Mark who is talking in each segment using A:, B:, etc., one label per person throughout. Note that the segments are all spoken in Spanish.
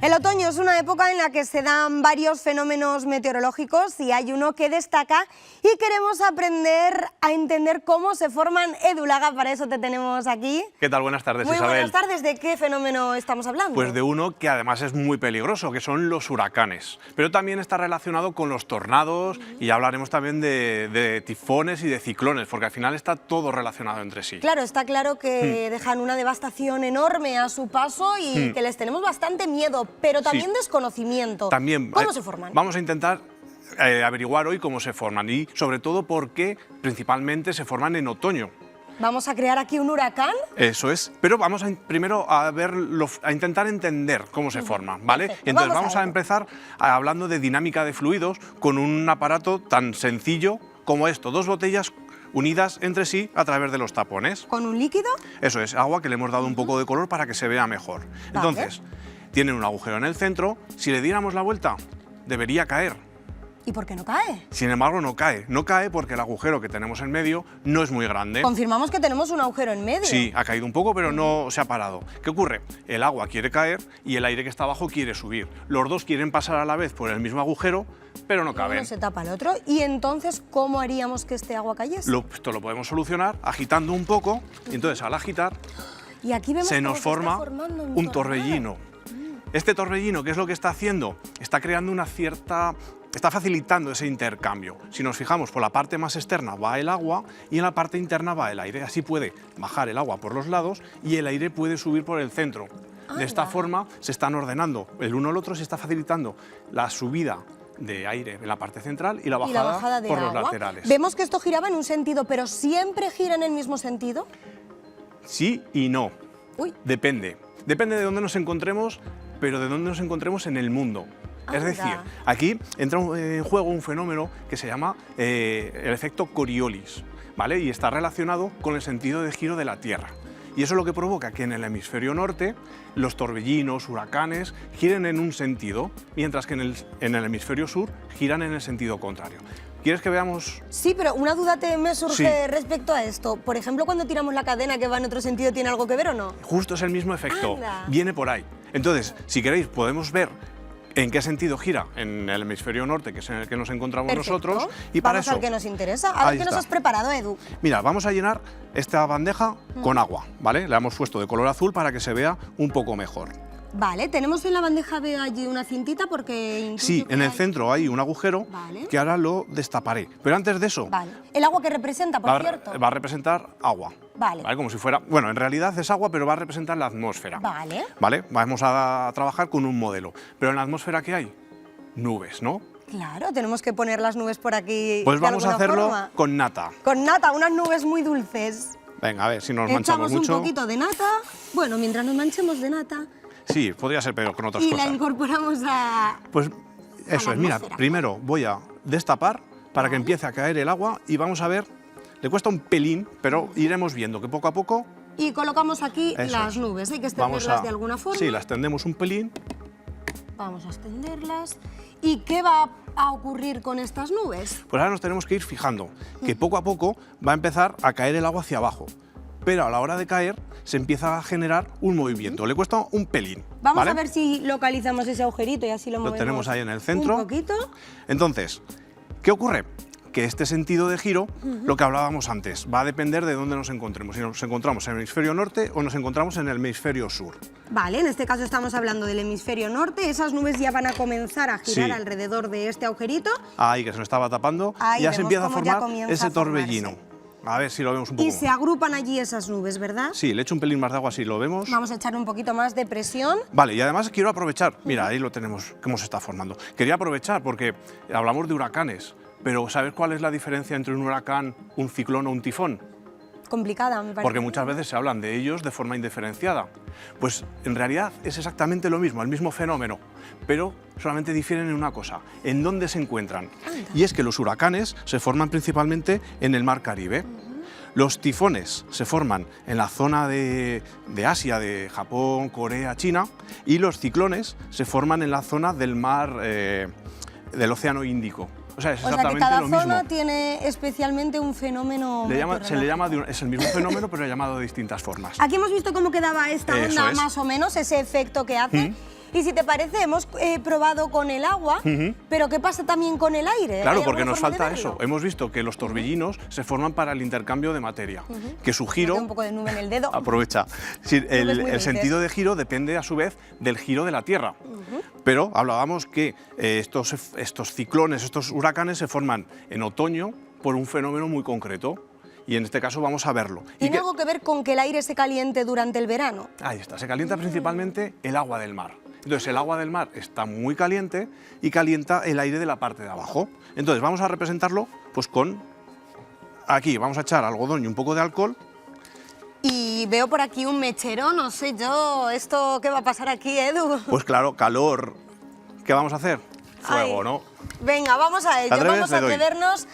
A: El otoño es una época en la que se dan varios fenómenos meteorológicos y hay uno que destaca y queremos aprender a entender cómo se forman. Edu Laga, para eso te tenemos aquí.
B: ¿Qué tal? Buenas tardes,
A: Muy
B: Isabel.
A: buenas tardes. ¿De qué fenómeno estamos hablando?
B: Pues de uno que además es muy peligroso, que son los huracanes. Pero también está relacionado con los tornados y ya hablaremos también de tifones y de ciclones, porque al final está todo relacionado entre sí.
A: Claro, está claro que dejan una devastación enorme a su paso y que les tenemos bastante miedo, pero también desconocimiento.
B: También,
A: ¿Cómo se forman?
B: Vamos a intentar averiguar hoy cómo se forman y sobre todo por qué principalmente se forman en otoño.
A: ¿Vamos a crear aquí un huracán?
B: Eso es, pero vamos primero a intentar entender cómo se forman, ¿vale?
A: Perfecto,
B: Entonces
A: vamos a
B: empezar hablando de dinámica de fluidos con un aparato tan sencillo como esto, dos botellas unidas entre sí a través de los tapones.
A: ¿Con un líquido?
B: Eso es, agua que le hemos dado un poco de color para que se vea mejor. Entonces, tienen un agujero en el centro, si le diéramos la vuelta, debería caer.
A: ¿Y por qué no cae?
B: Sin embargo, no cae. No cae porque el agujero que tenemos en medio no es muy grande.
A: Confirmamos que tenemos un agujero en medio.
B: Sí, ha caído un poco, pero no se ha parado. ¿Qué ocurre? El agua quiere caer y el aire que está abajo quiere subir. Los dos quieren pasar a la vez por el mismo agujero, pero no caben.
A: Uno se tapa al otro. ¿Y entonces cómo haríamos que este agua cayese?
B: Esto lo podemos solucionar agitando un poco, y entonces al agitar
A: Y aquí vemos
B: se
A: cómo
B: nos forma
A: formando
B: un
A: tornado.
B: torbellino. Este torbellino, ¿qué es lo que está haciendo? Está creando está facilitando ese intercambio. Si nos fijamos, por la parte más externa va el agua y en la parte interna va el aire. Así puede bajar el agua por los lados y el aire puede subir por el centro. De esta forma se están ordenando el uno al otro, se está facilitando la subida de aire en la parte central y la bajada,
A: de
B: por
A: agua.
B: los laterales.
A: Vemos que esto giraba en un sentido, pero ¿siempre gira en el mismo sentido?
B: Sí y no.
A: Uy.
B: Depende. Depende de dónde nos encontremos, pero de dónde nos encontremos en el mundo. Es decir, aquí entra en juego un fenómeno que se llama el efecto Coriolis, ¿vale? Y está relacionado con el sentido de giro de la Tierra. Y eso es lo que provoca que en el hemisferio norte los torbellinos, huracanes, giren en un sentido, mientras que en el hemisferio sur giran en el sentido contrario. ¿Quieres que veamos?
A: Sí, pero una duda me surge respecto a esto. Por ejemplo, cuando tiramos la cadena que va en otro sentido, ¿tiene algo que ver o no?
B: Justo es el mismo efecto,
A: ¡Anda!
B: Viene por ahí. Entonces, si queréis, podemos ver en qué sentido gira en el hemisferio norte, que es en el que nos encontramos nosotros. Y para
A: vamos
B: eso,
A: al que nos interesa. A ver qué nos has preparado, Edu.
B: Mira, vamos a llenar esta bandeja con agua, ¿vale? Le hemos puesto de color azul para que se vea un poco mejor.
A: Vale, tenemos en la bandeja de allí una cintita porque...
B: Sí, en el centro hay un agujero que ahora lo destaparé. Pero antes de eso...
A: Vale. ¿El agua que representa, por cierto?
B: Va a representar agua.
A: Vale.
B: Como si fuera... Bueno, en realidad es agua, pero va a representar la atmósfera.
A: Vale.
B: Vale, vamos a trabajar con un modelo. Pero en la atmósfera, ¿qué hay? Nubes, ¿no?
A: Claro, tenemos que poner las nubes por aquí.
B: Pues vamos a hacerlo con nata.
A: Con nata, unas nubes muy dulces.
B: Venga, a ver si nos manchamos mucho.
A: Echamos un poquito de nata. Bueno, mientras nos manchemos de nata...
B: Sí, podría ser peor con otras cosas.
A: Y la incorporamos a...
B: Pues eso es, mira, primero voy a destapar para que empiece a caer el agua y vamos a ver, le cuesta un pelín, pero iremos viendo que poco a poco...
A: Y colocamos aquí las nubes, hay que extenderlas de alguna forma.
B: Sí, las tendemos un pelín.
A: Vamos a extenderlas. ¿Y qué va a ocurrir con estas nubes?
B: Pues ahora nos tenemos que ir fijando que poco a poco va a empezar a caer el agua hacia abajo. Pero a la hora de caer se empieza a generar un movimiento. Le cuesta un pelín.
A: Vamos a ver si localizamos ese agujerito y así lo movemos.
B: Lo tenemos ahí en el centro.
A: Un poquito.
B: Entonces, ¿qué ocurre? Que este sentido de giro, lo que hablábamos antes, va a depender de dónde nos encontremos. Si nos encontramos en el hemisferio norte o nos encontramos en el hemisferio sur.
A: Vale, en este caso estamos hablando del hemisferio norte. Esas nubes ya van a comenzar a girar alrededor de este agujerito.
B: Ahí, que se nos estaba tapando.
A: Ahí
B: ya se empieza a formar ese
A: torbellino.
B: A ver si lo vemos un poco.
A: Y se agrupan allí esas nubes, ¿verdad?
B: Sí, le echo un pelín más de agua si lo vemos.
A: Vamos a echar un poquito más de presión.
B: Vale, y además quiero aprovechar, mira, ahí lo tenemos, cómo se está formando. Quería aprovechar porque hablamos de huracanes, pero ¿sabes cuál es la diferencia entre un huracán, un ciclón o un tifón?
A: Complicada, me parece.
B: Porque muchas veces se hablan de ellos de forma indiferenciada. Pues en realidad es exactamente lo mismo, el mismo fenómeno, pero solamente difieren en una cosa, en dónde se encuentran. Y es que los huracanes se forman principalmente en el mar Caribe. Los tifones se forman en la zona de Asia, de Japón, Corea, China, y los ciclones se forman en la zona del mar del Océano Índico. O sea, es exactamente
A: que cada
B: lo mismo.
A: zona tiene especialmente un fenómeno
B: Se le llama es el mismo fenómeno, pero llamado de distintas formas.
A: Aquí hemos visto cómo quedaba esta onda más o menos, ese efecto que hace. Y si te parece, hemos probado con el agua, pero ¿qué pasa también con el aire?
B: Claro,
A: ¿Hay
B: porque
A: alguna
B: nos
A: forma de
B: falta
A: verlo?
B: eso. Hemos visto que los torbellinos se forman para el intercambio de materia, que su
A: Me
B: giro...
A: queda un poco de nube en el dedo.
B: Aprovecha. Sí,
A: Nubes muy
B: el
A: grises.
B: sentido de giro depende a su vez del giro de la Tierra. Pero hablábamos que estos ciclones, estos huracanes se forman en otoño por un fenómeno muy concreto. Y en este caso vamos a verlo. Y
A: ¿Tiene
B: que-
A: algo que ver con que el aire se caliente durante el verano?
B: Ahí está, se calienta principalmente el agua del mar. Entonces el agua del mar está muy caliente y calienta el aire de la parte de abajo. Entonces vamos a representarlo pues con... Aquí vamos a echar algodón y un poco de alcohol.
A: Y veo por aquí un mechero, no sé yo, ¿esto qué va a pasar aquí, Edu?
B: Pues claro, calor. ¿Qué vamos a hacer? Fuego,
A: Ay.
B: ¿no?
A: Venga, vamos a ello,
B: ¿Te atreves?
A: vamos a
B: Le doy.
A: atrevernos.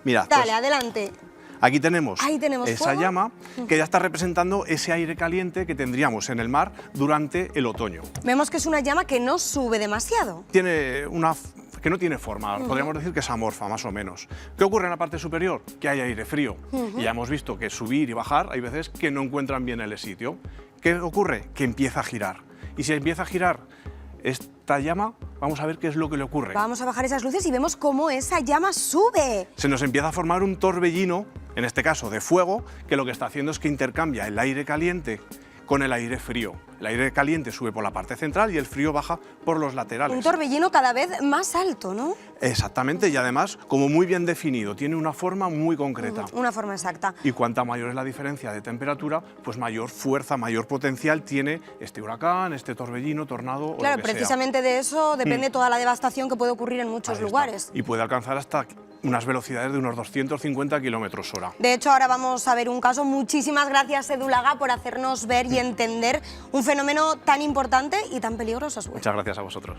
B: Mira,
A: Dale,
B: pues,
A: adelante.
B: aquí tenemos,
A: Ahí tenemos
B: esa
A: fuego.
B: llama que ya está representando ese aire caliente que tendríamos en el mar durante el otoño.
A: Vemos que es una llama que no sube demasiado.
B: Tiene que no tiene forma, podríamos decir que es amorfa, más o menos. ¿Qué ocurre en la parte superior? Que hay aire frío. Y ya hemos visto que subir y bajar hay veces que no encuentran bien el sitio. ¿Qué ocurre? Que empieza a girar. Y si empieza a girar esta llama, vamos a ver qué es lo que le ocurre.
A: Vamos a bajar esas luces y vemos cómo esa llama sube.
B: Se nos empieza a formar un torbellino, en este caso de fuego, que lo que está haciendo es que intercambia el aire caliente con el aire frío. El aire caliente sube por la parte central y el frío baja por los laterales.
A: Un torbellino cada vez más alto, ¿no?
B: Exactamente, y además como muy bien definido, tiene una forma muy concreta.
A: Una forma exacta.
B: Y cuanta mayor es la diferencia de temperatura, pues mayor fuerza, mayor potencial tiene este huracán, este torbellino, tornado o
A: Claro,
B: lo que sea.
A: precisamente de eso depende toda la devastación que puede ocurrir en muchos
B: Ahí está.
A: lugares.
B: Y puede alcanzar hasta unas velocidades de unos 250 kilómetros hora.
A: De hecho, ahora vamos a ver un caso. Muchísimas gracias, Edu Laga, por hacernos ver y entender un fenómeno tan importante y tan peligroso a su vez.
B: Muchas gracias a vosotros.